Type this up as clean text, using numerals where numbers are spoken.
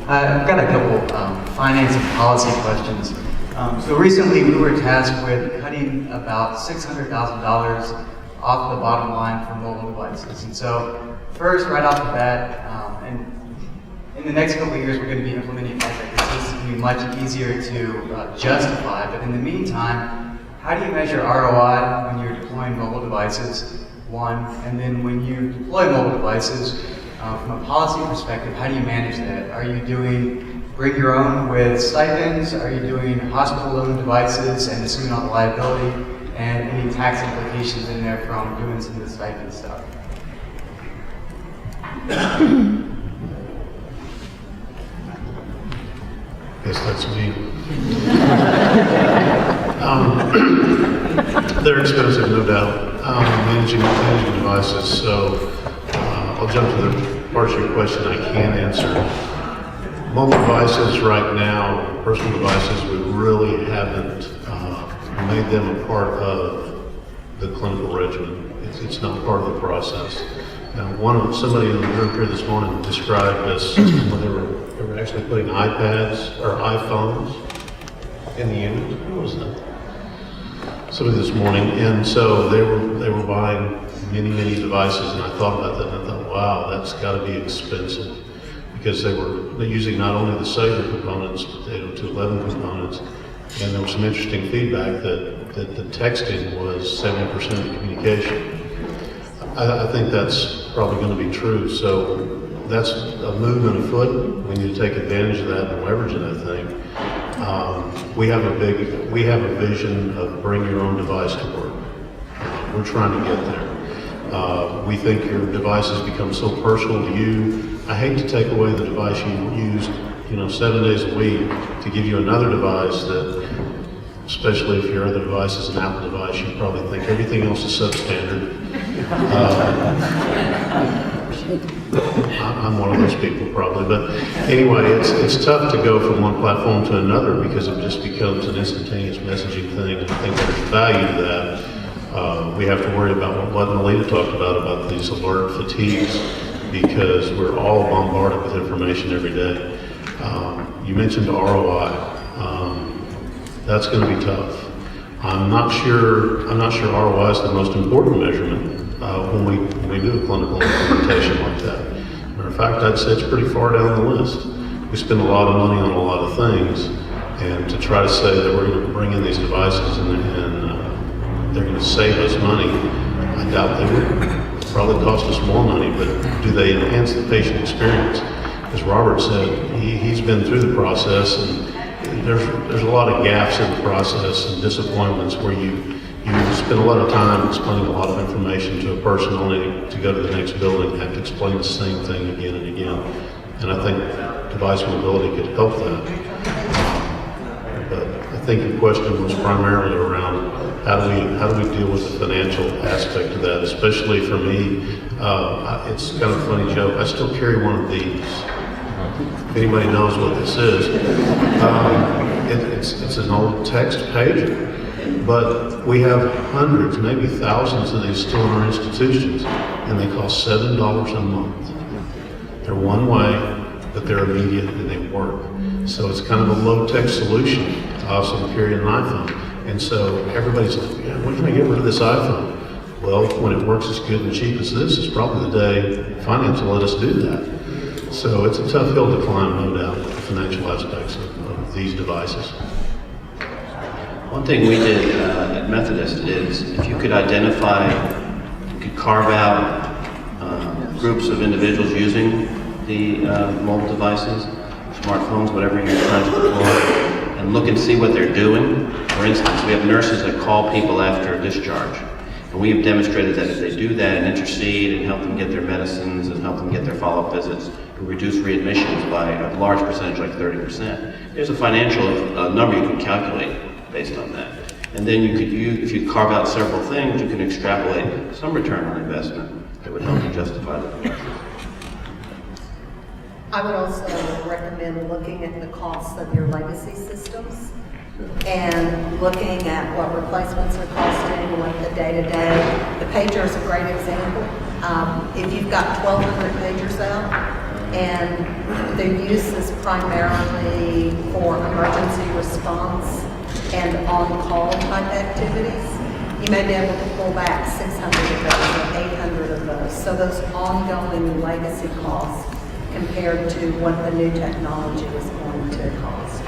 I've got a couple finance and policy questions. So recently we were tasked with cutting about $600,000 off the bottom line for mobile devices. And so first, right off the bat, and in the next couple of years we're going to be implementing FX. This is going to be much easier to justify, but in the meantime, how do you measure ROI when you're deploying mobile devices, one, and then when you deploy mobile devices, from a policy perspective, how do you manage that? Are you doing bring your own with stipends? Are you doing hospital-owned devices and assuming all the liability? And any tax implications in there from doing some of the stipend stuff? Yes, that's me. They're expensive, no doubt, managing devices. So I'll jump to the parts of your question I can answer. Mobile devices right now, personal devices, we really haven't made them a part of the clinical regimen. It's not part of the process. Now, somebody in the group here this morning described this when they were actually putting iPads or iPhones in the unit. What was that? Somebody this morning, and so they were buying many devices, and I thought about that, and I thought, wow, that's got to be expensive, because they're using not only the cellular components, but they had 211 components, and there was some interesting feedback that the texting was 70% of the communication. I think that's probably going to be true, so that's a movement afoot. We need to take advantage of that and leverage that thing. We have a vision of bring your own device to work. We're trying to get there. We think your devices become so personal to you. I hate to take away the device you used, 7 days a week, to give you another device that, especially if your other device is an Apple device, you probably think everything else is substandard. I'm one of those people probably, but anyway, it's tough to go from one platform to another because it just becomes an instantaneous messaging thing, and I think there's value to that. We have to worry about what Melita talked about these alert fatigues, because we're all bombarded with information every day. You mentioned ROI. That's going to be tough. I'm not sure ROI is the most important measurement when we do a clinical implementation like that. Matter of fact, I'd say it's pretty far down the list. We spend a lot of money on a lot of things, and to try to say that we're going to bring in these devices and they're going to save us money, I doubt they will. Probably cost us more money, but do they enhance the patient experience? As Robert said, he's been through the process, and there's a lot of gaps in the process and disappointments where you spend a lot of time explaining a lot of information to a person only to go to the next building and have to explain the same thing again and again. And I think device mobility could help that. But I think your question was primarily around how do we deal with the financial aspect of that, especially for me. It's kind of a funny joke. I still carry one of these. If anybody knows what this is, it's an old text pager. But we have hundreds, maybe thousands of these still in our institutions, and they cost $7 a month. They're one way, but they're immediate and they work. So it's kind of a low-tech solution to also carry an iPhone. And so everybody's like, yeah, when can I get rid of this iPhone? Well, when it works as good and cheap as this, is probably the day finance will let us do that. So it's a tough hill to climb, no doubt, the financial aspects of these devices. One thing we did at Methodist is if you could identify, you could carve out groups of individuals using the mobile devices, smartphones, whatever you're trying to deploy, and look and see what they're doing. For instance, we have nurses that call people after discharge. And we have demonstrated that if they do that and intercede and help them get their medicines and help them get their follow-up visits, we reduce readmissions by a large percentage, like 30%. There's a financial number you can calculate based on that. And then you could use, if you carve out several things, you can extrapolate some return on investment that would help you justify the investment. I would also recommend looking at the costs of your legacy systems and looking at what replacements are costing, what the day-to-day. The pager is a great example. If you've got 1,200 pagers out and their use is primarily for emergency response and on-call type activities. You may be able to pull back 600 of those or 800 of those. So those ongoing legacy costs compared to what the new technology is going to cost.